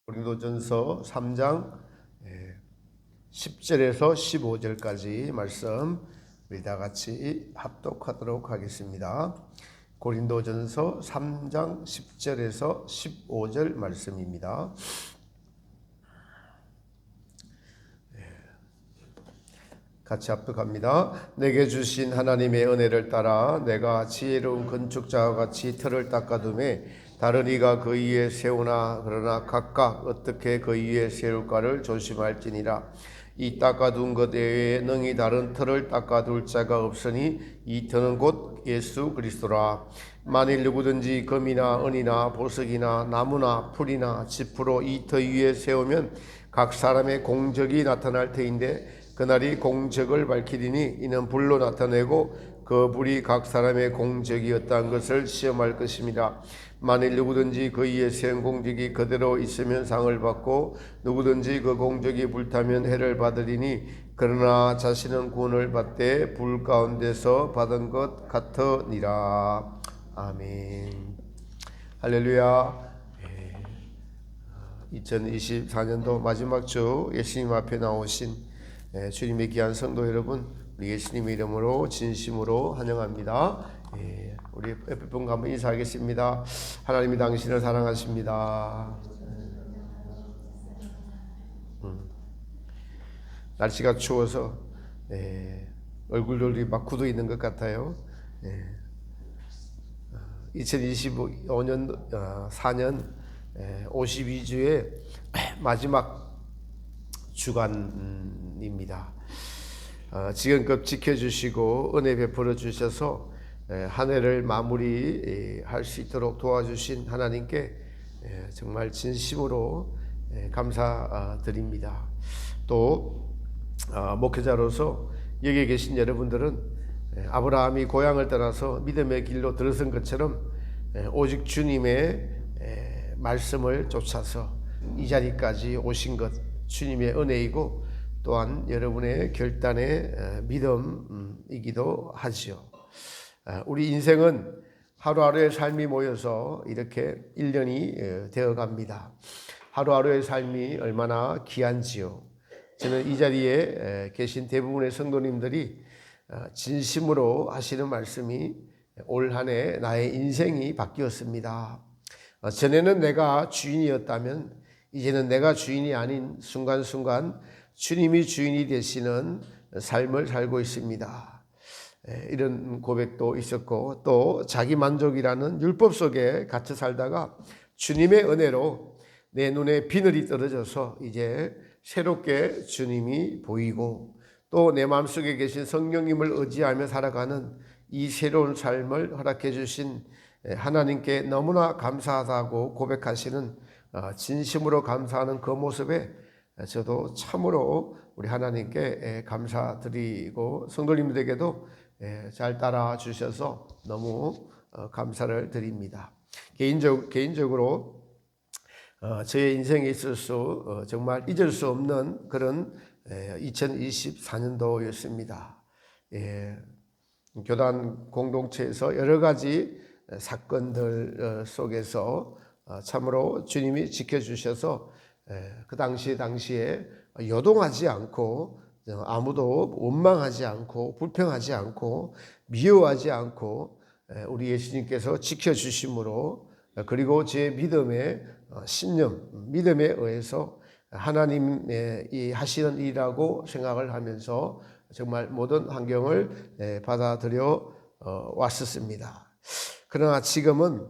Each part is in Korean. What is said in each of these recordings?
고린도전서 3장 10절에서 15절까지 말씀 우리 다 같이 합독하도록 하겠습니다. 고린도전서 3장 10절에서 15절 말씀입니다. 같이 합독합니다. 내게 주신 하나님의 은혜를 따라 내가 지혜로운 건축자와 같이 틀을 닦아둠에 다른 이가 그 위에 세우나 그러나 각각 어떻게 그 위에 세울까를 조심할지니라. 이 닦아둔 것 외에 능히 다른 틀을 닦아둘 자가 없으니 이 틀은 곧 예수 그리스도라. 만일 누구든지 금이나 은이나 보석이나 나무나 풀이나 짚으로 이 터 위에 세우면 각 사람의 공적이 나타날 터인데 그날이 공적을 밝히리니 이는 불로 나타내고 그 불이 각 사람의 공적이었다는 것을 시험할 것입니다. 만일 누구든지 그 위에 세운 공적이 그대로 있으면 상을 받고 누구든지 그 공적이 불타면 해를 받으리니 그러나 자신은 구원을 받되 불 가운데서 받은 것 같으니라. 아멘. 할렐루야. 2024년도 마지막 주 예수님 앞에 나오신 주님의 귀한 성도 여러분, 우리 예수님의 이름으로 진심으로 환영합니다. 우리 옆분과 한번 인사하겠습니다. 하나님이 당신을 사랑하십니다. 날씨가 추워서 얼굴들이 막 굳어 있는 것 같아요. 2025년 4년 52주의 마지막 주간입니다. 지금껏 지켜주시고 은혜 베풀어 주셔서 한 해를 마무리할 수 있도록 도와주신 하나님께 정말 진심으로 감사드립니다. 또 목회자로서 여기 계신 여러분들은 아브라함이 고향을 떠나서 믿음의 길로 들어선 것처럼 오직 주님의 말씀을 쫓아서 이 자리까지 오신 것 주님의 은혜이고 또한 여러분의 결단의 믿음이기도 하지요. 우리 인생은 하루하루의 삶이 모여서 이렇게 1년이 되어갑니다. 하루하루의 삶이 얼마나 귀한지요. 저는 이 자리에 계신 대부분의 성도님들이 진심으로 하시는 말씀이 올 한 해 나의 인생이 바뀌었습니다. 전에는 내가 주인이었다면 이제는 내가 주인이 아닌 순간순간 주님이 주인이 되시는 삶을 살고 있습니다. 이런 고백도 있었고 또 자기 만족이라는 율법 속에 갇혀 살다가 주님의 은혜로 내 눈에 비늘이 떨어져서 이제 새롭게 주님이 보이고 또 내 마음속에 계신 성령님을 의지하며 살아가는 이 새로운 삶을 허락해 주신 하나님께 너무나 감사하다고 고백하시는 진심으로 감사하는 그 모습에 저도 참으로 우리 하나님께 감사드리고 성도님들에게도 잘 따라 주셔서 너무 감사를 드립니다. 개인적으로 저의 인생에 있어서 정말 잊을 수 없는 그런 2024년도였습니다. 교단 공동체에서 여러 가지 사건들 속에서 참으로 주님이 지켜주셔서 그 당시에 요동하지 않고 아무도 원망하지 않고 불평하지 않고 미워하지 않고 우리 예수님께서 지켜주심으로 그리고 제 믿음의 신념, 믿음에 의해서 하나님이 하시는 일이라고 생각을 하면서 정말 모든 환경을 받아들여 왔었습니다. 그러나 지금은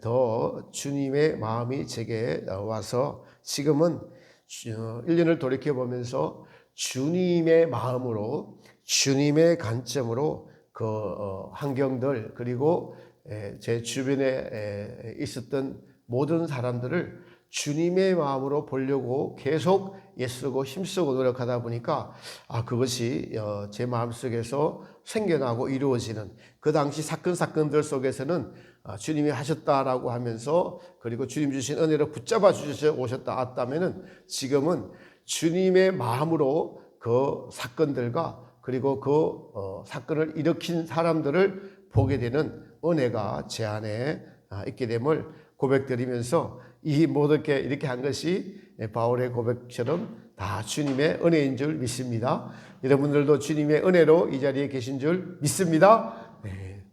더 주님의 마음이 제게 와서 지금은 1년을 돌이켜보면서 주님의 마음으로 주님의 관점으로 그 환경들 그리고 제 주변에 있었던 모든 사람들을 주님의 마음으로 보려고 계속 애쓰고 힘쓰고 노력하다 보니까 그것이 제 마음속에서 생겨나고 이루어지는 그 당시 사건들 속에서는 주님이 하셨다라고 하면서 그리고 주님 주신 은혜로 붙잡아 주셔서 오셨다면은 지금은 주님의 마음으로 그 사건들과 그리고 그 사건을 일으킨 사람들을 보게 되는 은혜가 제 안에 있게 됨을 고백드리면서 이 모든 게 이렇게 한 것이 바울의 고백처럼 다 주님의 은혜인 줄 믿습니다. 여러분들도 주님의 은혜로 이 자리에 계신 줄 믿습니다. 네.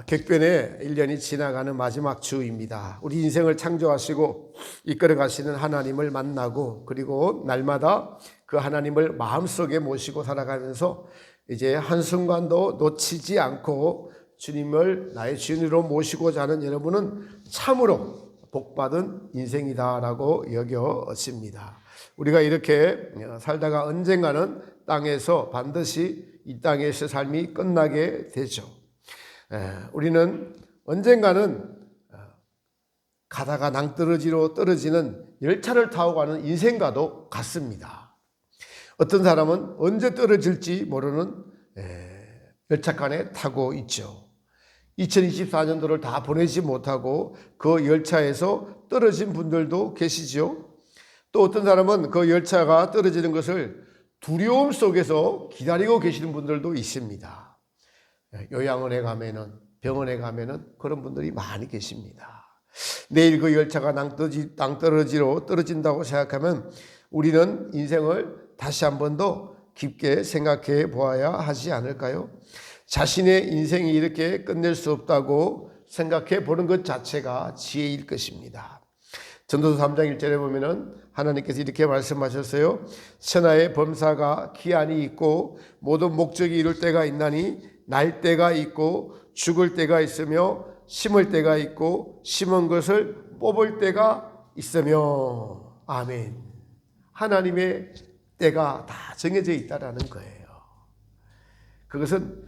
객변의 1년이 지나가는 마지막 주입니다. 우리 인생을 창조하시고 이끌어 가시는 하나님을 만나고, 그리고 날마다 그 하나님을 마음속에 모시고 살아가면서 이제 한순간도 놓치지 않고 주님을 나의 주인으로 모시고자 하는 여러분은 참으로 복받은 인생이다라고 여겨집니다. 우리가 이렇게 살다가 언젠가는 땅에서 반드시 이 땅에서 삶이 끝나게 되죠. 우리는 언젠가는 가다가 낭떠러지로 떨어지는 열차를 타고 가는 인생과도 같습니다. 어떤 사람은 언제 떨어질지 모르는 열차칸에 타고 있죠. 2024년도를 다 보내지 못하고 그 열차에서 떨어진 분들도 계시죠. 또 어떤 사람은 그 열차가 떨어지는 것을 두려움 속에서 기다리고 계시는 분들도 있습니다. 요양원에 가면은, 병원에 가면은 그런 분들이 많이 계십니다. 내일 그 열차가 낭떠러지로 떨어진다고 생각하면 우리는 인생을 다시 한 번 더 깊게 생각해 보아야 하지 않을까요? 자신의 인생이 이렇게 끝낼 수 없다고 생각해 보는 것 자체가 지혜일 것입니다. 전도서 3장 1절에 보면은 하나님께서 이렇게 말씀하셨어요. 천하의 범사가 기한이 있고 모든 목적이 이룰 때가 있나니 날 때가 있고 죽을 때가 있으며 심을 때가 있고 심은 것을 뽑을 때가 있으며. 아멘. 하나님의 때가 다 정해져 있다라는 거예요. 그것은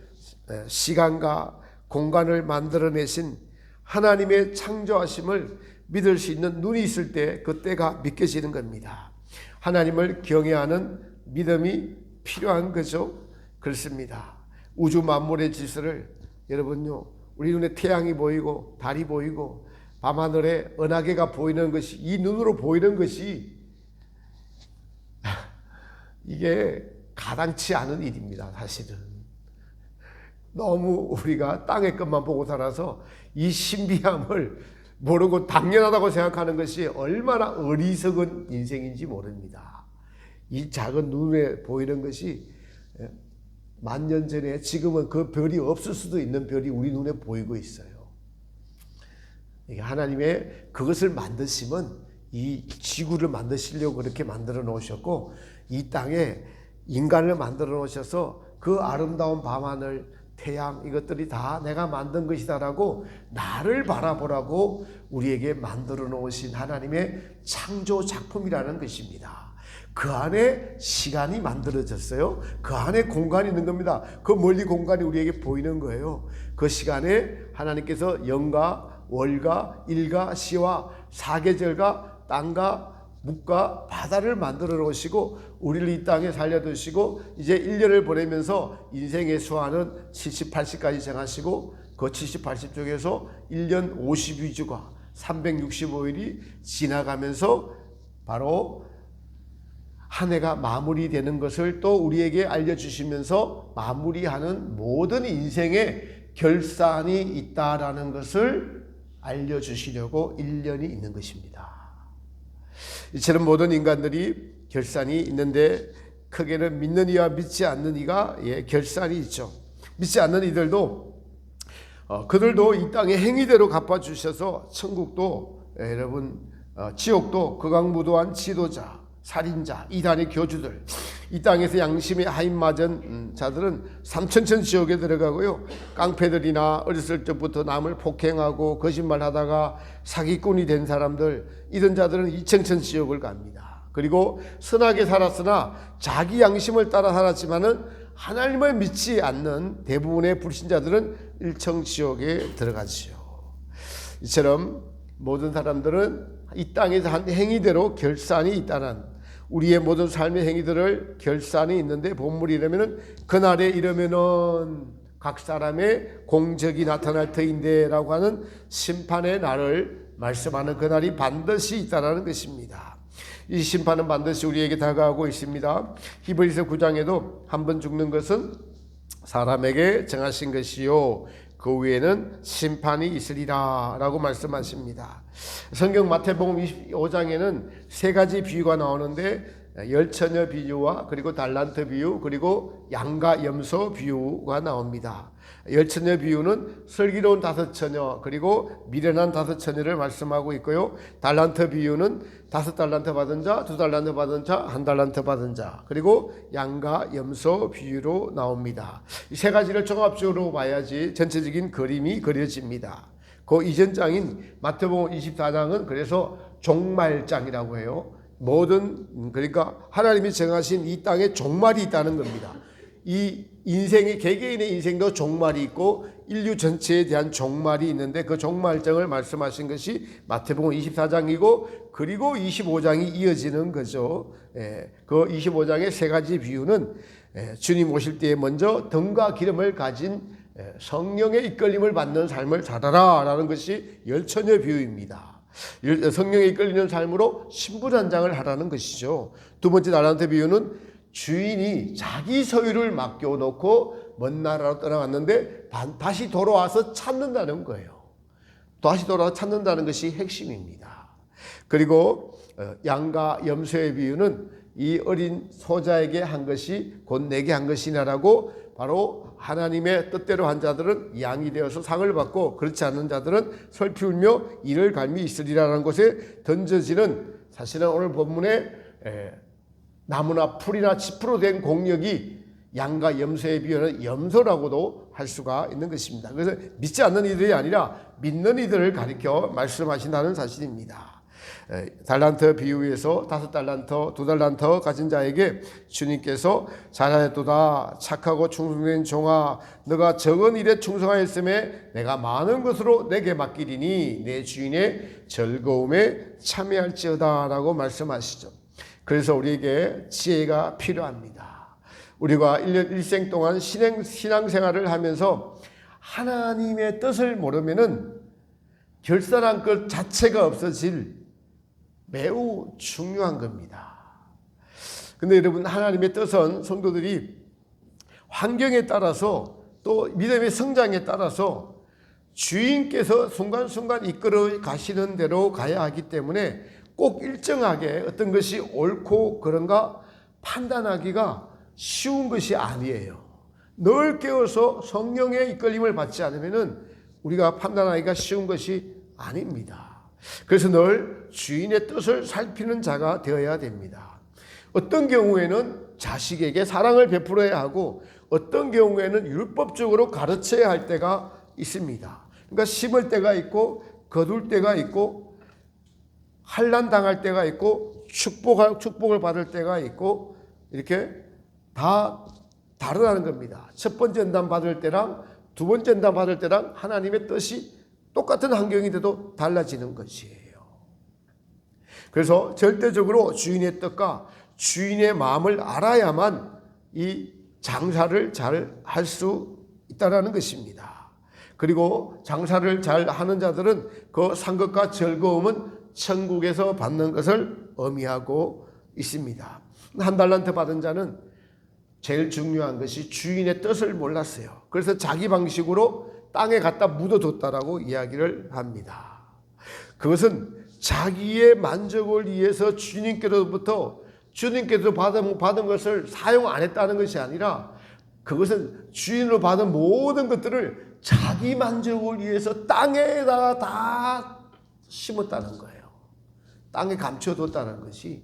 시간과 공간을 만들어내신 하나님의 창조하심을 믿을 수 있는 눈이 있을 때 그 때가 믿겨지는 겁니다. 하나님을 경외하는 믿음이 필요한 거죠. 그렇습니다. 우주 만물의 질서를, 여러분요, 우리 눈에 태양이 보이고 달이 보이고 밤하늘에 은하계가 보이는 것이, 이 눈으로 보이는 것이 이게 가당치 않은 일입니다. 사실은 너무 우리가 땅의 것만 보고 살아서 이 신비함을 모르고 당연하다고 생각하는 것이 얼마나 어리석은 인생인지 모릅니다. 이 작은 눈에 보이는 것이 만년 전에, 지금은 그 별이 없을 수도 있는 별이 우리 눈에 보이고 있어요. 이게 하나님의 그것을 만드시면 이 지구를 만드시려고 그렇게 만들어 놓으셨고, 이 땅에 인간을 만들어 놓으셔서 그 아름다운 밤하늘, 태양, 이것들이 다 내가 만든 것이다라고 나를 바라보라고 우리에게 만들어 놓으신 하나님의 창조 작품이라는 것입니다. 그 안에 시간이 만들어졌어요. 그 안에 공간이 있는 겁니다. 그 멀리 공간이 우리에게 보이는 거예요. 그 시간에 하나님께서 영과 월과 일과 시와 사계절과 땅과 묵과 바다를 만들어 놓으시고 우리를 이 땅에 살려두시고 이제 1년을 보내면서 인생의 수화는 70, 80까지 정하시고 그 70, 80 중에서 1년 52주가 365일이 지나가면서 바로 한 해가 마무리되는 것을 또 우리에게 알려주시면서 마무리하는 모든 인생의 결산이 있다라는 것을 알려주시려고 1년이 있는 것입니다. 이처럼 모든 인간들이 결산이 있는데 크게는 믿는 이와 믿지 않는 이가 결산이 있죠. 믿지 않는 이들도 그들도 이 땅의 행위대로 갚아주셔서 천국도, 여러분, 지옥도 극악무도한 지도자, 살인자, 이단의 교주들, 이 땅에서 양심에 하인 맞은 자들은 삼천천 지옥에 들어가고요. 깡패들이나 어렸을 적부터 남을 폭행하고 거짓말하다가 사기꾼이 된 사람들, 이런 자들은 이천천 지옥을 갑니다. 그리고 선하게 살았으나 자기 양심을 따라 살았지만은 하나님을 믿지 않는 대부분의 불신자들은 일청 지옥에 들어가지요. 이처럼 모든 사람들은 이 땅에서 한 행위대로 결산이 있다는, 우리의 모든 삶의 행위들을 결산이 있는데 본문이 이러면은 그날에 이르면은 각 사람의 공적이 나타날 터인데라고 하는 심판의 날을 말씀하는 그날이 반드시 있다라는 것입니다. 이 심판은 반드시 우리에게 다가오고 있습니다. 히브리서 9장에도 한 번 죽는 것은 사람에게 정하신 것이요 그 위에는 심판이 있으리라 라고 말씀하십니다. 성경 마태복음 25장에는 세 가지 비유가 나오는데 열처녀 비유와 그리고 달란트 비유 그리고 양과 염소 비유가 나옵니다. 열처녀 비유는 슬기로운 다섯 처녀 그리고 미련한 다섯 처녀를 말씀하고 있고요. 달란트 비유는 5달란트 받은 자, 2달란트 받은 자, 1달란트 받은 자 그리고 양과 염소 비유로 나옵니다. 이 세 가지를 종합적으로 봐야지 전체적인 그림이 그려집니다. 그 이전 장인 마태복음 24장은 그래서 종말장이라고 해요. 모든 그러니까 하나님이 정하신 이 땅에 종말이 있다는 겁니다. 이 인생의 개개인의 인생도 종말이 있고 인류 전체에 대한 종말이 있는데 그 종말장을 말씀하신 것이 마태복음 24장이고 그리고 25장이 이어지는 거죠. 그 25장의 세 가지 비유는 주님 오실 때에 먼저 등과 기름을 가진 성령의 이끌림을 받는 삶을 살아라 라는 것이 열처녀 비유입니다. 성령에 이끌리는 삶으로 신분 한 장을 하라는 것이죠. 두 번째 달란트 비유는 주인이 자기 소유를 맡겨놓고 먼 나라로 떠나갔는데 다시 돌아와서 찾는다는 거예요. 다시 돌아와서 찾는다는 것이 핵심입니다. 그리고 양과 염소의 비유는 이 어린 소자에게 한 것이 곧 내게 한 것이냐라고 바로 하나님의 뜻대로 한 자들은 양이 되어서 상을 받고 그렇지 않은 자들은 슬피 울며 이를 갈미 있으리라는 곳에 던져지는 사실은 오늘 본문에 나무나 풀이나 짚으로 된 공력이 양과 염소에 비유하는 염소라고도 할 수가 있는 것입니다. 그래서 믿지 않는 이들이 아니라 믿는 이들을 가리켜 말씀하신다는 사실입니다. 달란트 비유에서 5달란트, 2달란트 가진 자에게 주님께서 잘하였도다 착하고 충성된 종아 너가 적은 일에 충성하였음에 내가 많은 것으로 내게 맡기리니 내 주인의 즐거움에 참여할지어다 라고 말씀하시죠. 그래서 우리에게 지혜가 필요합니다. 우리가 1년 일생 동안 신앙생활을 하면서 하나님의 뜻을 모르면은 결단한 것 자체가 없어질 매우 중요한 겁니다. 근데 여러분 하나님의 뜻은 성도들이 환경에 따라서 또 믿음의 성장에 따라서 주인께서 순간순간 이끌어 가시는 대로 가야 하기 때문에 꼭 일정하게 어떤 것이 옳고 그런가 판단하기가 쉬운 것이 아니에요. 늘 깨워서 성령의 이끌림을 받지 않으면 우리가 판단하기가 쉬운 것이 아닙니다. 그래서 늘 주인의 뜻을 살피는 자가 되어야 됩니다. 어떤 경우에는 자식에게 사랑을 베풀어야 하고 어떤 경우에는 율법적으로 가르쳐야 할 때가 있습니다. 그러니까 심을 때가 있고 거둘 때가 있고 환난 당할 때가 있고 축복을 받을 때가 있고 이렇게 다 다르다는 겁니다. 첫 번째 연단 받을 때랑 두 번째 연단 받을 때랑 하나님의 뜻이 똑같은 환경이 돼도 달라지는 것이에요. 그래서 절대적으로 주인의 뜻과 주인의 마음을 알아야만 이 장사를 잘 할 수 있다는 것입니다. 그리고 장사를 잘 하는 자들은 그 상급과 즐거움은 천국에서 받는 것을 의미하고 있습니다. 1달란트 받은 자는 제일 중요한 것이 주인의 뜻을 몰랐어요. 그래서 자기 방식으로 땅에 갖다 묻어뒀다라고 이야기를 합니다. 그것은 자기의 만족을 위해서 주님께로부터 받은 것을 사용 안 했다는 것이 아니라 그것은 주인으로 받은 모든 것들을 자기 만족을 위해서 땅에다가 다 심었다는 거예요. 땅에 감춰뒀다는 것이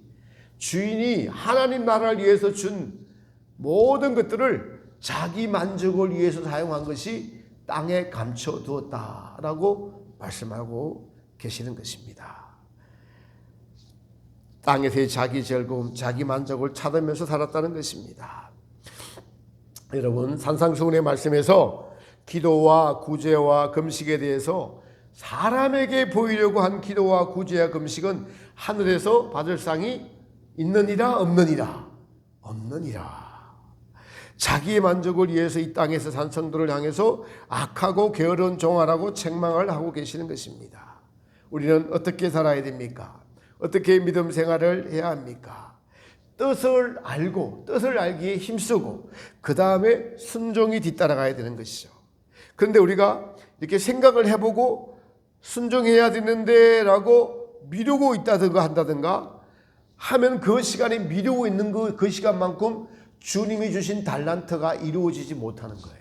주인이 하나님 나라를 위해서 준 모든 것들을 자기 만족을 위해서 사용한 것이 땅에 감춰두었다라고 말씀하고 계시는 것입니다. 땅에서의 자기 즐거움, 자기 만족을 찾으면서 살았다는 것입니다. 여러분 산상수훈의 말씀에서 기도와 구제와 금식에 대해서 사람에게 보이려고 한 기도와 구제와 금식은 하늘에서 받을 상이 있느니라 없느니라? 없느니라. 자기의 만족을 위해서 이 땅에서 산 성도를 향해서 악하고 게으른 종아라고 책망을 하고 계시는 것입니다. 우리는 어떻게 살아야 됩니까? 어떻게 믿음 생활을 해야 합니까? 뜻을 알고 뜻을 알기에 힘쓰고 그 다음에 순종이 뒤따라가야 되는 것이죠. 그런데 우리가 이렇게 생각을 해보고 순종해야 되는데 라고 미루고 있다든가 한다든가 하면 그 시간에 미루고 있는 그 시간만큼 주님이 주신 달란트가 이루어지지 못하는 거예요.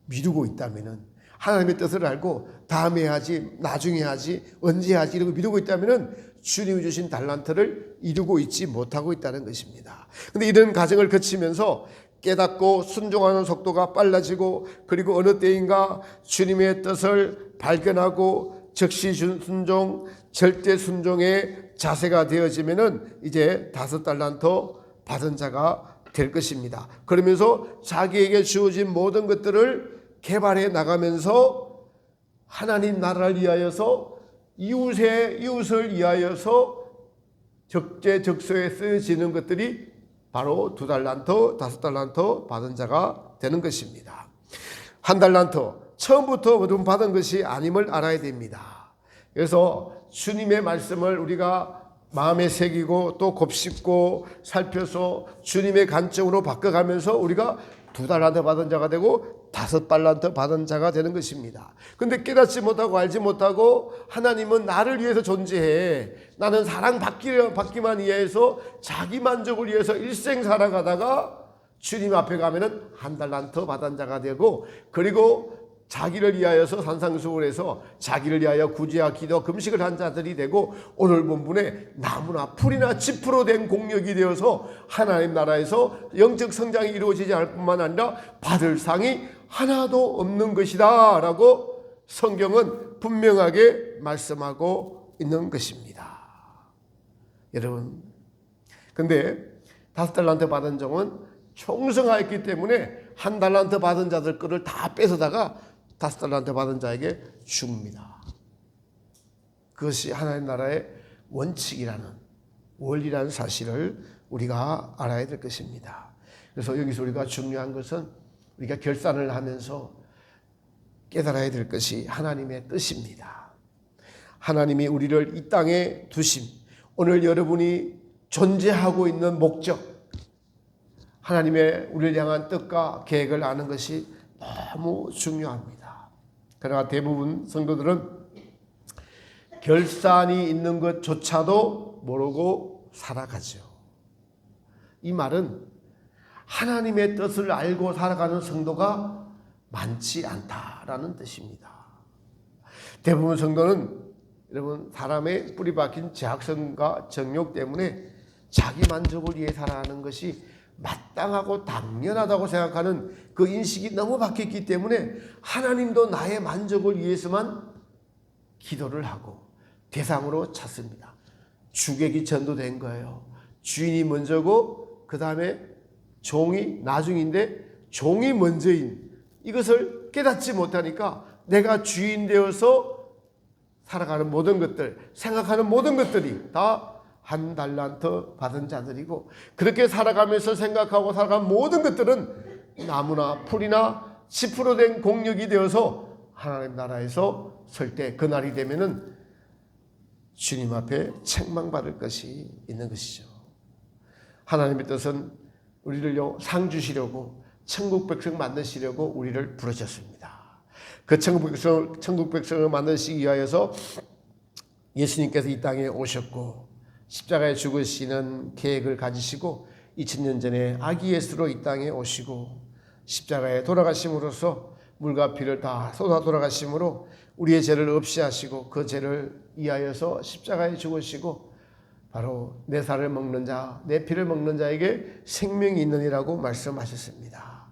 미루고 있다면은 하나님의 뜻을 알고 다음에 하지, 나중에 하지, 언제 하지 이러고 미루고 있다면은 주님이 주신 달란트를 이루고 있지 못하고 있다는 것입니다. 그런데 이런 과정을 거치면서 깨닫고 순종하는 속도가 빨라지고 그리고 어느 때인가 주님의 뜻을 발견하고 즉시 순종, 절대 순종의 자세가 되어지면은 이제 5달란트 받은 자가 될 것입니다. 그러면서 자기에게 주어진 모든 것들을 개발해 나가면서 하나님 나라를 위하여서 이웃을 위하여서 적재적소에 쓰여지는 것들이 바로 2달란트, 5달란트 받은 자가 되는 것입니다. 1달란트 처음부터 모두 받은 것이 아님을 알아야 됩니다. 그래서 주님의 말씀을 우리가 마음에 새기고 또 곱씹고 살펴서 주님의 관점으로 바꿔가면서 우리가 2달란트 받은 자가 되고 5달란트 받은 자가 되는 것입니다. 그런데 깨닫지 못하고 알지 못하고 하나님은 나를 위해서 존재해, 나는 사랑받기만 위해서 자기 만족을 위해서 일생 살아가다가 주님 앞에 가면은 1달란트 받은 자가 되고 그리고 자기를 위하여서 산상수훈을 해서 자기를 위하여 구제와 기도 금식을 한 자들이 되고 오늘 본문에 나무나 풀이나 짚으로 된 공력이 되어서 하나님 나라에서 영적 성장이 이루어지지 않을 뿐만 아니라 받을 상이 하나도 없는 것이다 라고 성경은 분명하게 말씀하고 있는 것입니다. 여러분, 근데 5달란트 받은 종은 총성하였기 때문에 1달란트 받은 자들 거를 다 뺏어다가 5달란트 받은 자에게 줍니다. 그것이 하나님 나라의 원칙이라는 원리라는 사실을 우리가 알아야 될 것입니다. 그래서 여기서 우리가 중요한 것은 우리가 결산을 하면서 깨달아야 될 것이 하나님의 뜻입니다. 하나님이 우리를 이 땅에 두심, 오늘 여러분이 존재하고 있는 목적, 하나님의 우리를 향한 뜻과 계획을 아는 것이 너무 중요합니다. 그러나 대부분 성도들은 결산이 있는 것조차도 모르고 살아가죠. 이 말은 하나님의 뜻을 알고 살아가는 성도가 많지 않다라는 뜻입니다. 대부분 성도는 여러분 사람의 뿌리 박힌 제약성과 정욕 때문에 자기 만족을 위해 살아가는 것이 마땅하고 당연하다고 생각하는 그 인식이 너무 바뀌었기 때문에 하나님도 나의 만족을 위해서만 기도를 하고 대상으로 찾습니다. 주객이 전도된 거예요. 주인이 먼저고 그 다음에 종이 나중인데 종이 먼저인 이것을 깨닫지 못하니까 내가 주인 되어서 살아가는 모든 것들, 생각하는 모든 것들이 다 1달란트 받은 자들이고 그렇게 살아가면서 생각하고 살아가는 모든 것들은 나무나 풀이나 짚으로 된 공력이 되어서 하나님 나라에서 설 때 그날이 되면은 주님 앞에 책망받을 것이 있는 것이죠. 하나님의 뜻은 우리를 상 주시려고 천국 백성 만드시려고 우리를 부르셨습니다. 그 천국 백성을 만드시기 위하여서 예수님께서 이 땅에 오셨고 십자가에 죽으시는 계획을 가지시고 2000년 전에 아기 예수로 이 땅에 오시고 십자가에 돌아가심으로써 물과 피를 다 쏟아 돌아가심으로 우리의 죄를 없이 하시고 그 죄를 위하여서 십자가에 죽으시고 바로 내 살을 먹는 자, 내 피를 먹는 자에게 생명이 있느니라고 말씀하셨습니다.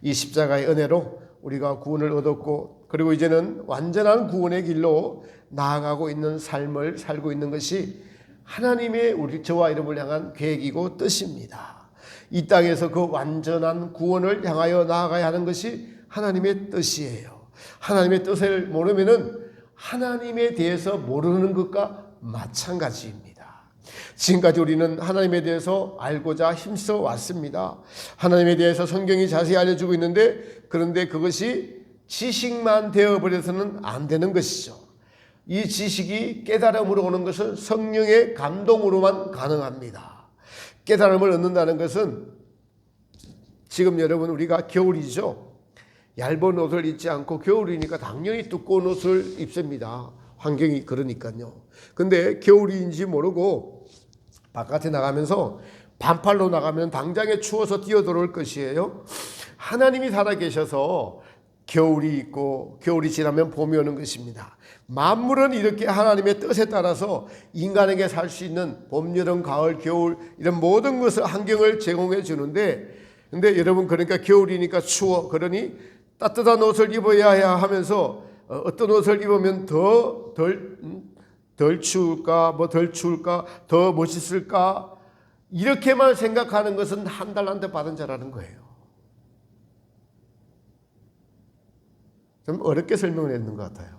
이 십자가의 은혜로 우리가 구원을 얻었고 그리고 이제는 완전한 구원의 길로 나아가고 있는 삶을 살고 있는 것이 하나님의 우리 저와 여러분을 향한 계획이고 뜻입니다. 이 땅에서 그 완전한 구원을 향하여 나아가야 하는 것이 하나님의 뜻이에요. 하나님의 뜻을 모르면은 하나님에 대해서 모르는 것과 마찬가지입니다. 지금까지 우리는 하나님에 대해서 알고자 힘써 왔습니다. 하나님에 대해서 성경이 자세히 알려주고 있는데 그런데 그것이 지식만 되어버려서는 안 되는 것이죠. 이 지식이 깨달음으로 오는 것은 성령의 감동으로만 가능합니다. 깨달음을 얻는다는 것은 지금 여러분 우리가 겨울이죠. 얇은 옷을 입지 않고 겨울이니까 당연히 두꺼운 옷을 입습니다. 환경이 그러니까요. 근데 겨울인지 모르고 바깥에 나가면서 반팔로 나가면 당장에 추워서 뛰어들어올 것이에요. 하나님이 살아계셔서 겨울이 있고 겨울이 지나면 봄이 오는 것입니다. 만물은 이렇게 하나님의 뜻에 따라서 인간에게 살 수 있는 봄, 여름, 가을, 겨울 이런 모든 것을 환경을 제공해 주는데, 근데 여러분 그러니까 겨울이니까 추워, 그러니 따뜻한 옷을 입어야 해야 하면서 어떤 옷을 입으면 덜 추울까, 뭐 덜 추울까, 더 멋있을까, 이렇게만 생각하는 것은 한 달란트 받은 자라는 거예요. 좀 어렵게 설명을 했는 것 같아요.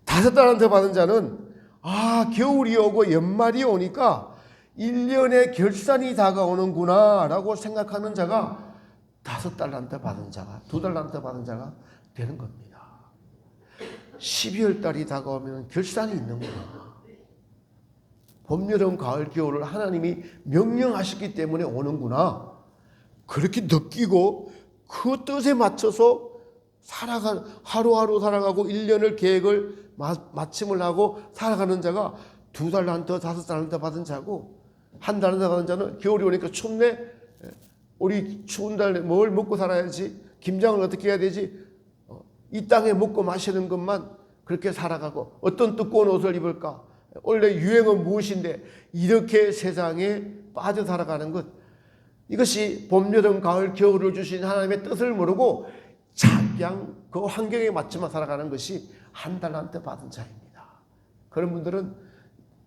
5달란트 받은 자는 겨울이 오고 연말이 오니까 1년의 결산이 다가오는구나 라고 생각하는 자가 5달란트 받은 자가, 2달란트 받은 자가 되는 겁니다. 12월 달이 다가오면 결산이 있는구나. 봄, 여름, 가을, 겨울을 하나님이 명령하셨기 때문에 오는구나. 그렇게 느끼고 그 뜻에 맞춰서 하루하루 살아가고 1년을 계획을 마침을 하고 살아가는 자가 2달란트, 5달란트 받은 자고, 1달란트 받은 자는 겨울이 오니까 춥네. 우리 추운 달에 뭘 먹고 살아야지? 김장을 어떻게 해야 되지? 이 땅에 먹고 마시는 것만 그렇게 살아가고, 어떤 두꺼운 옷을 입을까? 원래 유행은 무엇인데? 이렇게 세상에 빠져 살아가는 것, 이것이 봄, 여름, 가을, 겨울을 주신 하나님의 뜻을 모르고 그냥 그 환경에 맞춰만 살아가는 것이 1달란트 받은 자입니다. 그런 분들은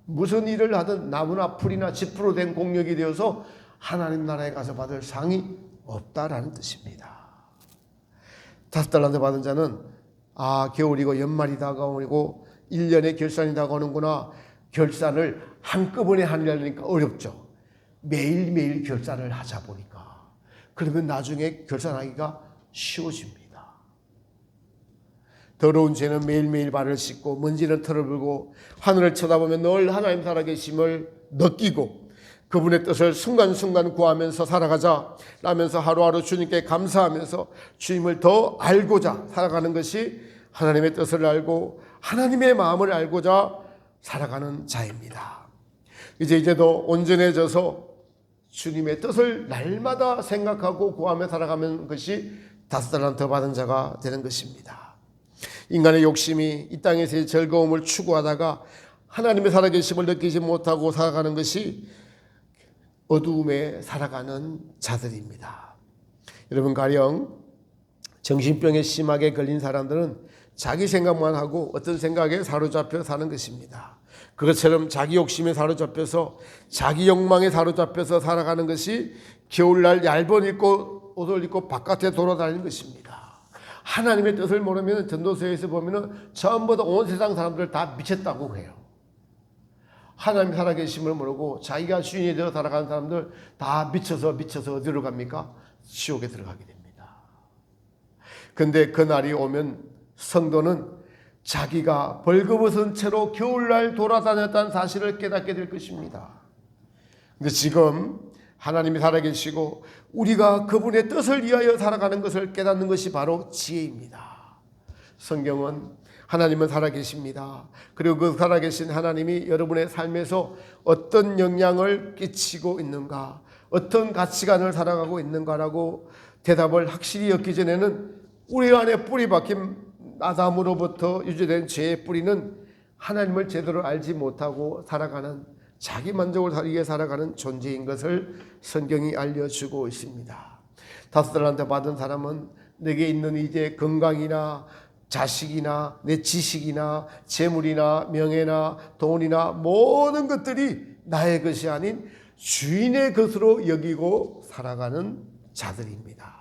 무슨 일을 하든 나무나 풀이나 지프로 된 공력이 되어서 하나님 나라에 가서 받을 상이 없다라는 뜻입니다. 5달란트 받은 자는 겨울이고 연말이 다가오고 1년의 결산이 다가오는구나. 결산을 한꺼번에 하려니까 어렵죠. 매일매일 결산을 하자 보니까. 그러면 나중에 결산하기가 쉬워집니다. 더러운 죄는 매일매일 발을 씻고 먼지는 털을 불고 하늘을 쳐다보면 늘 하나님 살아계심을 느끼고 그분의 뜻을 순간순간 구하면서 살아가자 라면서 하루하루 주님께 감사하면서 주님을 더 알고자 살아가는 것이 하나님의 뜻을 알고 하나님의 마음을 알고자 살아가는 자입니다. 이제도 온전해져서 주님의 뜻을 날마다 생각하고 구하며 살아가는 것이 5달란트 받은 자가 되는 것입니다. 인간의 욕심이 이 땅에서의 즐거움을 추구하다가 하나님의 살아계심을 느끼지 못하고 살아가는 것이 어두움에 살아가는 자들입니다. 여러분, 가령 정신병에 심하게 걸린 사람들은 자기 생각만 하고 어떤 생각에 사로잡혀 사는 것입니다. 그것처럼 자기 욕심에 사로잡혀서 자기 욕망에 사로잡혀서 살아가는 것이 겨울날 얇은 옷을 입고 바깥에 돌아다니는 것입니다. 하나님의 뜻을 모르면 전도서에서 보면 전부 다 온 세상 사람들 다 미쳤다고 해요. 하나님 살아계심을 모르고 자기가 주인이 되어 살아가는 사람들 다 미쳐서 어디로 갑니까? 지옥에 들어가게 됩니다. 근데 그날이 오면 성도는 자기가 벌거벗은 채로 겨울날 돌아다녔다는 사실을 깨닫게 될 것입니다. 근데 지금 하나님이 살아계시고 우리가 그분의 뜻을 위하여 살아가는 것을 깨닫는 것이 바로 지혜입니다. 성경은 하나님은 살아계십니다. 그리고 그 살아계신 하나님이 여러분의 삶에서 어떤 영향을 끼치고 있는가, 어떤 가치관을 살아가고 있는가라고 대답을 확실히 얻기 전에는 우리 안에 뿌리 박힌 아담으로부터 유지된 죄의 뿌리는 하나님을 제대로 알지 못하고 살아가는 자기 만족을 위해 살아가는 존재인 것을 성경이 알려주고 있습니다. 5달란트 받은 사람은 내게 있는 이제 건강이나 자식이나 내 지식이나 재물이나 명예나 돈이나 모든 것들이 나의 것이 아닌 주인의 것으로 여기고 살아가는 자들입니다.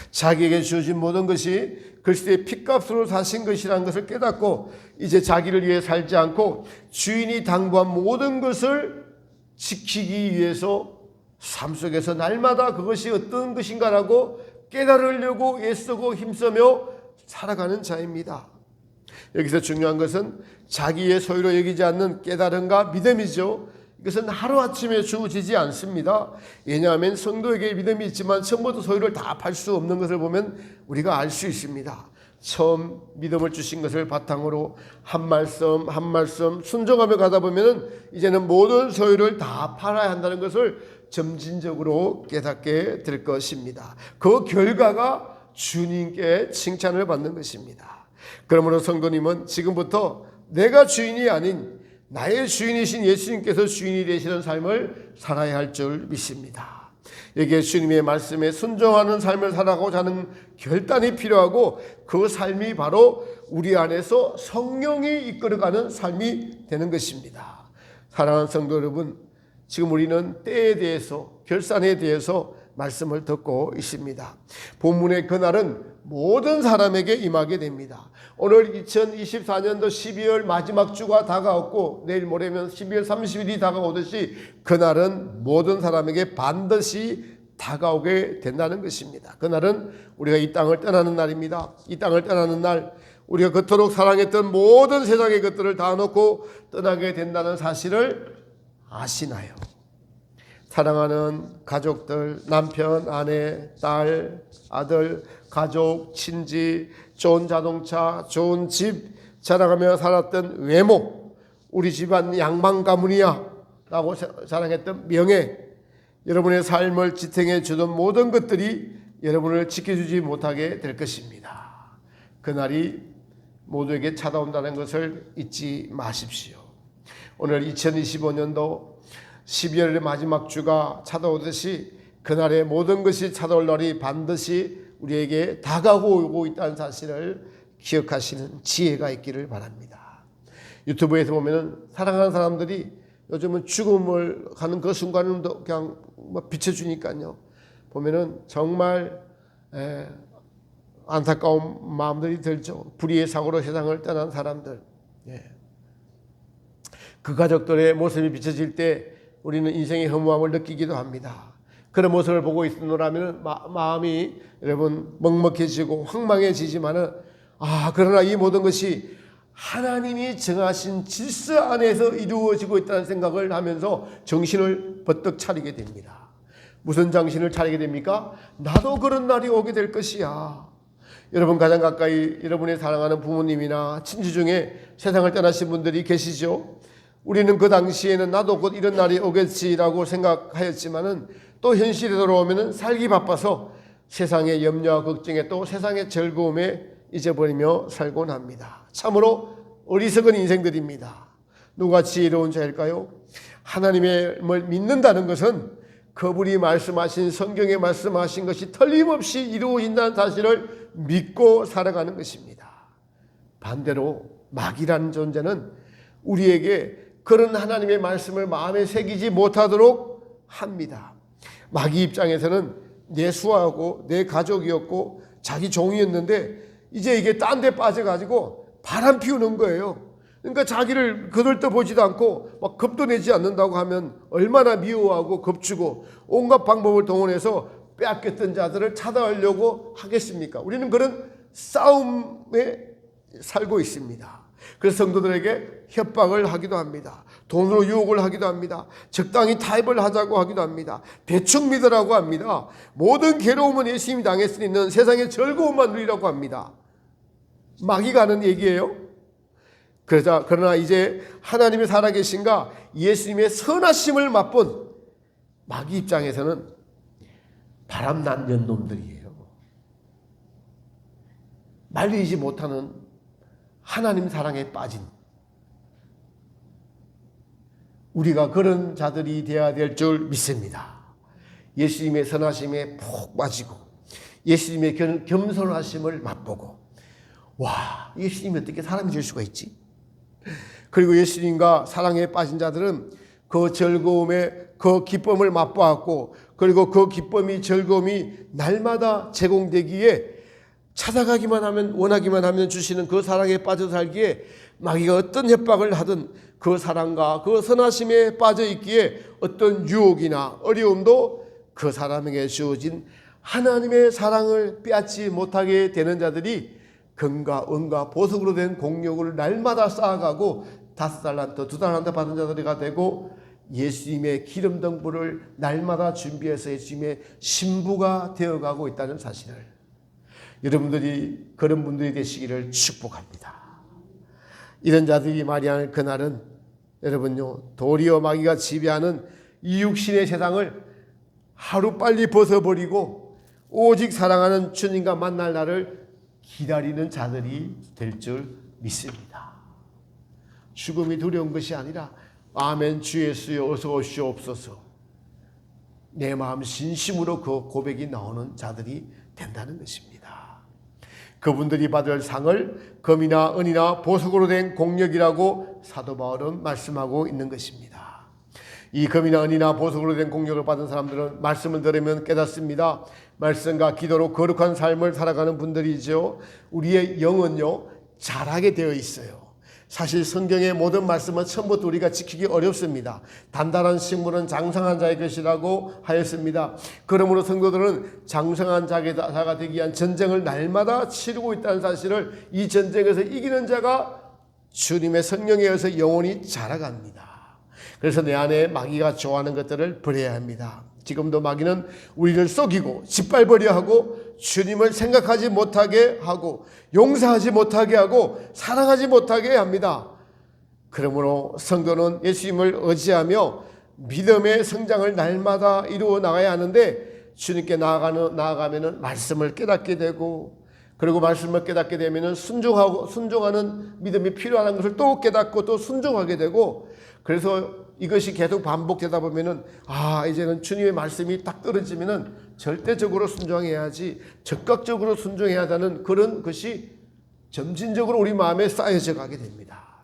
자기에게 주어진 모든 것이 그리스도의 핏값으로 사신 것이라는 것을 깨닫고 이제 자기를 위해 살지 않고 주인이 당부한 모든 것을 지키기 위해서 삶 속에서 날마다 그것이 어떤 것인가라고 깨달으려고 애쓰고 힘쓰며 살아가는 자입니다. 여기서 중요한 것은 자기의 소유로 여기지 않는 깨달음과 믿음이죠. 이것은 하루아침에 주어지지 않습니다. 왜냐하면 성도에게 믿음이 있지만 처음부터 소유를 다 팔 수 없는 것을 보면 우리가 알 수 있습니다. 처음 믿음을 주신 것을 바탕으로 한 말씀 한 말씀 순종하며 가다 보면 이제는 모든 소유를 다 팔아야 한다는 것을 점진적으로 깨닫게 될 것입니다. 그 결과가 주님께 칭찬을 받는 것입니다. 그러므로 성도님은 지금부터 내가 주인이 아닌 나의 주인이신 예수님께서 주인이 되시는 삶을 살아야 할 줄 믿습니다. 여기에 주님의 말씀에 순종하는 삶을 살아가고자 하는 결단이 필요하고 그 삶이 바로 우리 안에서 성령이 이끌어가는 삶이 되는 것입니다. 사랑하는 성도 여러분, 지금 우리는 때에 대해서 결산에 대해서 말씀을 듣고 있습니다. 본문의 그날은 모든 사람에게 임하게 됩니다. 오늘 2024년도 12월 마지막 주가 다가왔고 내일 모레면 12월 30일이 다가오듯이 그날은 모든 사람에게 반드시 다가오게 된다는 것입니다. 그날은 우리가 이 땅을 떠나는 날입니다. 이 땅을 떠나는 날 우리가 그토록 사랑했던 모든 세상의 것들을 다 놓고 떠나게 된다는 사실을 아시나요? 사랑하는 가족들, 남편, 아내, 딸, 아들, 가족, 친지, 좋은 자동차, 좋은 집, 자랑하며 살았던 외모, 우리 집안 양반 가문이야 라고 자랑했던 명예, 여러분의 삶을 지탱해 주던 모든 것들이 여러분을 지켜주지 못하게 될 것입니다. 그날이 모두에게 찾아온다는 것을 잊지 마십시오. 오늘 2025년도 12월의 마지막 주가 찾아오듯이 그날의 모든 것이 찾아올 날이 반드시 우리에게 다가오고 있다는 사실을 기억하시는 지혜가 있기를 바랍니다. 유튜브에서 보면 사랑하는 사람들이 요즘은 죽음을 가는 그 순간은 그냥 비춰주니까요. 보면은 정말 안타까운 마음들이 들죠. 불의의 사고로 세상을 떠난 사람들. 그 가족들의 모습이 비춰질 때 우리는 인생의 허무함을 느끼기도 합니다. 그런 모습을 보고 있노라면 마음이 여러분 먹먹해지고 황망해지지만은 그러나 이 모든 것이 하나님이 정하신 질서 안에서 이루어지고 있다는 생각을 하면서 정신을 버떡 차리게 됩니다. 무슨 정신을 차리게 됩니까? 나도 그런 날이 오게 될 것이야. 여러분 가장 가까이 여러분의 사랑하는 부모님이나 친지 중에 세상을 떠나신 분들이 계시죠? 우리는 그 당시에는 나도 곧 이런 날이 오겠지라고 생각하였지만은 또 현실에 돌아오면은 살기 바빠서 세상의 염려와 걱정에 또 세상의 즐거움에 잊어버리며 살곤 합니다. 참으로 어리석은 인생들입니다. 누가 지혜로운 자일까요? 하나님을 믿는다는 것은 그분이 말씀하신 성경에 말씀하신 것이 틀림없이 이루어진다는 사실을 믿고 살아가는 것입니다. 반대로 마귀라는 존재는 우리에게 그런 하나님의 말씀을 마음에 새기지 못하도록 합니다. 마귀 입장에서는 내 수하고 내 가족이었고 자기 종이었는데 이제 이게 딴 데 빠져가지고 바람 피우는 거예요. 그러니까 자기를 거들떠보지도 않고 막 겁도 내지 않는다고 하면 얼마나 미워하고 겁주고 온갖 방법을 동원해서 빼앗겼던 자들을 찾아오려고 하겠습니까? 우리는 그런 싸움에 살고 있습니다. 그래서 성도들에게 협박을 하기도 합니다. 돈으로 유혹을 하기도 합니다. 적당히 타협을 하자고 하기도 합니다. 대충 믿으라고 합니다. 모든 괴로움은 예수님이 당했으니 세상의 즐거움만 누리라고 합니다. 마귀가 하는 얘기예요. 그러나 이제 하나님이 살아계신가 예수님의 선하심을 맛본 마귀 입장에서는 바람난 년놈들이에요. 말리지 못하는 하나님 사랑에 빠진 우리가 그런 자들이 되어야 될 줄 믿습니다. 예수님의 선하심에 푹 빠지고 예수님의 겸손하심을 맛보고 와, 예수님이 어떻게 사람이 될 수가 있지? 그리고 예수님과 사랑에 빠진 자들은 그 즐거움에 그 기쁨을 맛보았고 그리고 그 기쁨이 즐거움이 날마다 제공되기에 찾아가기만 하면 원하기만 하면 주시는 그 사랑에 빠져 살기에 마귀가 어떤 협박을 하든 그 사랑과 그 선하심에 빠져 있기에 어떤 유혹이나 어려움도 그 사람에게 주어진 하나님의 사랑을 빼앗지 못하게 되는 자들이 금과 은과 보석으로 된 공력을 날마다 쌓아가고 5달란트, 2달란트 받은 자들이가 되고 예수님의 기름 등불을 날마다 준비해서 예수님의 신부가 되어가고 있다는 사실을, 여러분들이 그런 분들이 되시기를 축복합니다. 이런 자들이 말이하는 그날은 여러분요, 도리어 마귀가 지배하는 이 육신의 세상을 하루빨리 벗어버리고 오직 사랑하는 주님과 만날 날을 기다리는 자들이 될 줄 믿습니다. 죽음이 두려운 것이 아니라 아멘 주 예수여 어서 오시옵소서, 내 마음 진심으로 그 고백이 나오는 자들이 된다는 것입니다. 그분들이 받을 상을 금이나 은이나 보석으로 된 공력이라고 사도 바울은 말씀하고 있는 것입니다. 이 금이나 은이나 보석으로 된 공력을 받은 사람들은 말씀을 들으면 깨닫습니다. 말씀과 기도로 거룩한 삶을 살아가는 분들이죠. 우리의 영은요, 자라게 되어 있어요. 사실 성경의 모든 말씀은 처음부터 우리가 지키기 어렵습니다. 단단한 식물은 장성한 자의 것이라고 하였습니다. 그러므로 성도들은 장성한 자가 되기 위한 전쟁을 날마다 치르고 있다는 사실을, 이 전쟁에서 이기는 자가 주님의 성령에 의해서 영원히 자라갑니다. 그래서 내 안에 마귀가 좋아하는 것들을 버려야 합니다. 지금도 마귀는 우리를 속이고 짓밟으려 하고 주님을 생각하지 못하게 하고 용서하지 못하게 하고 사랑하지 못하게 합니다. 그러므로 성도는 예수님을 의지하며 믿음의 성장을 날마다 이루어 나가야 하는데, 주님께 나아가면은 말씀을 깨닫게 되고, 그리고 말씀을 깨닫게 되면은 순종하는 믿음이 필요한 것을 또 깨닫고 또 순종하게 되고, 그래서 이것이 계속 반복되다 보면은 이제는 주님의 말씀이 딱 떨어지면은 절대적으로 순종해야지, 적극적으로 순종해야 한다는 그런 것이 점진적으로 우리 마음에 쌓여져 가게 됩니다.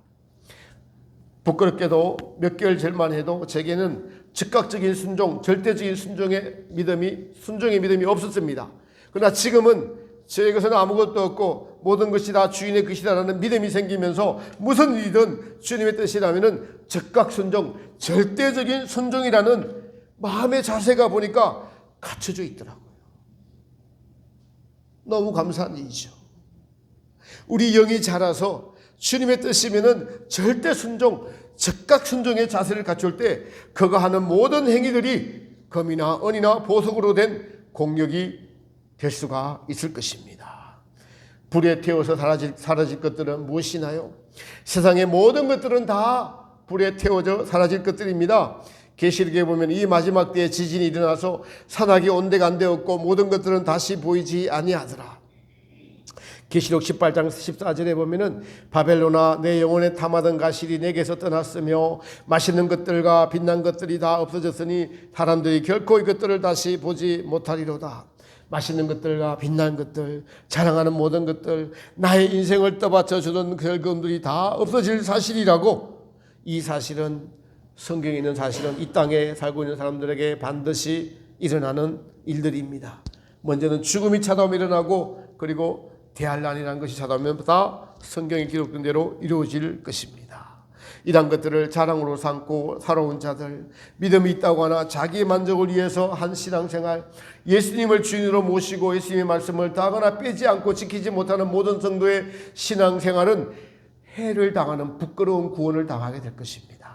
부끄럽게도 몇 개월 전만 해도 제게는 즉각적인 순종, 절대적인 순종의 믿음이 없었습니다. 그러나 지금은 제 것은 아무것도 없고 모든 것이 다 주인의 것이다라는 믿음이 생기면서 무슨 일이든 주님의 뜻이라면은 즉각 순종, 절대적인 순종이라는 마음의 자세가 보니까 갖춰져 있더라고요. 너무 감사한 일이죠. 우리 영이 자라서 주님의 뜻이면은 절대 순종, 즉각 순종의 자세를 갖출 때 그가 하는 모든 행위들이 금이나 은이나 보석으로 된 공력이 될 수가 있을 것입니다. 불에 태워서 사라질 것들은 무엇이나요? 세상의 모든 것들은 다 불에 태워져 사라질 것들입니다. 계시록에 보면 이 마지막 때에 지진이 일어나서 산악이 온데간데없고 모든 것들은 다시 보이지 아니하더라. 계시록 18장 14절에 보면은 바벨론아 내 영혼에 탐하던 가실이 내게서 떠났으며 맛있는 것들과 빛난 것들이 다 없어졌으니 사람들이 결코 이것들을 다시 보지 못하리로다. 맛있는 것들과 빛난 것들, 자랑하는 모든 것들, 나의 인생을 떠받쳐 주던 결과물이 다 없어질 사실이라고. 이 사실은, 성경에 있는 사실은 이 땅에 살고 있는 사람들에게 반드시 일어나는 일들입니다. 먼저는 죽음이 찾아오면 일어나고, 그리고 대환란이라는 것이 찾아오면 다 성경에 기록된 대로 이루어질 것입니다. 이런 것들을 자랑으로 삼고 살아온 자들, 믿음이 있다고 하나 자기 만족을 위해서 한 신앙생활, 예수님을 주인으로 모시고 예수님의 말씀을 다하거나 빼지 않고 지키지 못하는 모든 성도의 신앙생활은 해를 당하는 부끄러운 구원을 당하게 될 것입니다.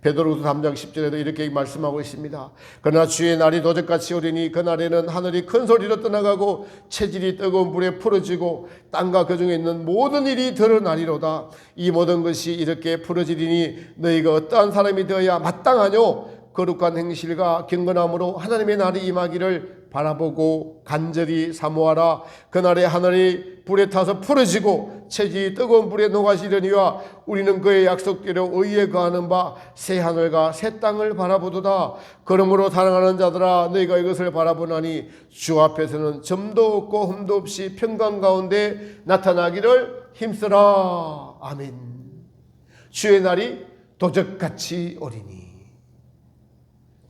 베드로후서 3장 10절에도 이렇게 말씀하고 있습니다. 그러나 주의 날이 도적같이 오리니 그날에는 하늘이 큰 소리로 떠나가고 체질이 뜨거운 불에 풀어지고 땅과 그 중에 있는 모든 일이 드러나리로다. 이 모든 것이 이렇게 풀어지리니 너희가 어떠한 사람이 되어야 마땅하뇨? 거룩한 행실과 경건함으로 하나님의 날이 임하기를 바라보고 간절히 사모하라. 그날에 하늘이 불에 타서 풀어지고 체질이 뜨거운 불에 녹아지려니와 우리는 그의 약속대로 의에 거하는 바 새 하늘과 새 땅을 바라보도다. 그러므로 사랑하는 자들아 너희가 이것을 바라보나니 주 앞에서는 점도 없고 흠도 없이 평강 가운데 나타나기를 힘쓰라. 아멘. 주의 날이 도적같이 오리니,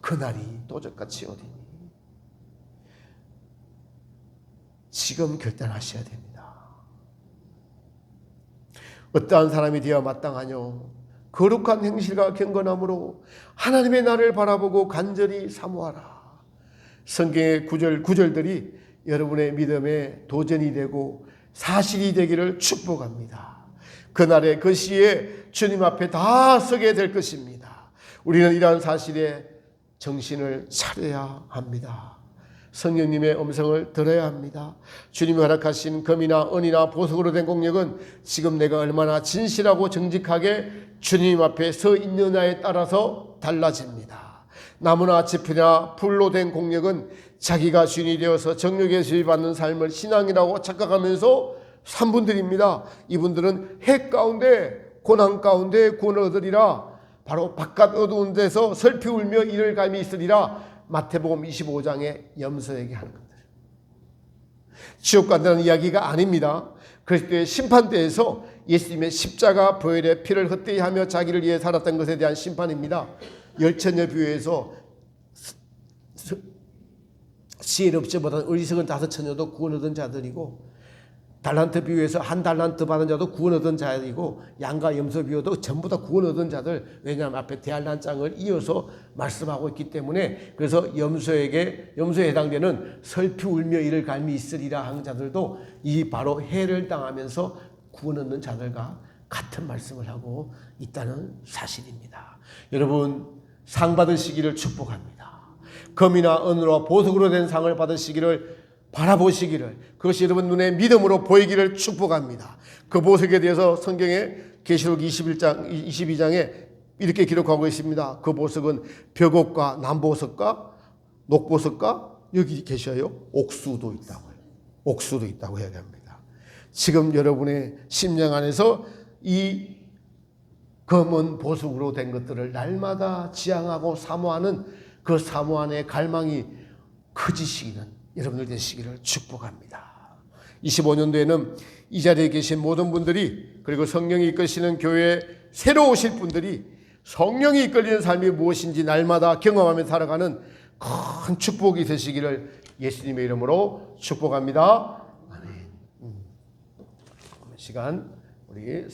그날이 도적같이 오리니 지금 결단하셔야 됩니다. 어떠한 사람이 되어 마땅하뇨? 거룩한 행실과 경건함으로 하나님의 날을 바라보고 간절히 사모하라. 성경의 구절들이 여러분의 믿음의 도전이 되고 사실이 되기를 축복합니다. 그날에 그 시에 주님 앞에 다 서게 될 것입니다. 우리는 이러한 사실에 정신을 차려야 합니다. 성령님의 음성을 들어야 합니다. 주님이 허락하신 금이나 은이나 보석으로 된 공력은 지금 내가 얼마나 진실하고 정직하게 주님 앞에 서 있느냐에 따라서 달라집니다. 나무나 지푸나 풀로 된 공력은 자기가 주인이 되어서 정욕에 지배받는 삶을 신앙이라고 착각하면서 산 분들입니다. 이분들은 해 가운데 고난 가운데 구원을 얻으리라. 바로 바깥 어두운 데서 슬피 울며 이를 감이 있으리라. 마태복음 25장에 염소에게 하는 겁니다. 지옥 간다는 이야기가 아닙니다. 그리스도의 심판대에서 예수님의 십자가 보혈의 피를 헛되이 하며 자기를 위해 살았던 것에 대한 심판입니다. 열처녀 비유에서 시엘업자보다 어리석은 5처녀도 구원 얻은 자들이고, 달란트 비유에서 1달란트 받은 자도 구원 얻은 자이고, 양과 염소 비유도 전부 다 구원 얻은 자들. 왜냐하면 앞에 대할란장을 이어서 말씀하고 있기 때문에. 그래서 염소에 해당되는 슬피 울며 이를 갈미 있으리라 하는 자들도 이 바로 해를 당하면서 구원 얻는 자들과 같은 말씀을 하고 있다는 사실입니다. 여러분, 상 받으시기를 축복합니다. 금이나 은으로 보석으로 된 상을 받으시기를 바라보시기를, 그것이 여러분 눈에 믿음으로 보이기를 축복합니다. 그 보석에 대해서 성경에 계시록 22장에 이렇게 기록하고 있습니다. 그 보석은 벽옥과 남보석과 녹보석과 여기 계셔요. 옥수도 있다고요. 옥수도 있다고 이야기합니다. 지금 여러분의 심령 안에서 이 검은 보석으로 된 것들을 날마다 지향하고 사모하는 그 사모 안의 갈망이 커지시기는 여러분들 되시기를 축복합니다. 25년도에는 이 자리에 계신 모든 분들이, 그리고 성령이 이끄시는 교회에 새로 오실 분들이 성령이 이끌리는 삶이 무엇인지 날마다 경험하며 살아가는 큰 축복이 되시기를 예수님의 이름으로 축복합니다. 아멘. 시간 우리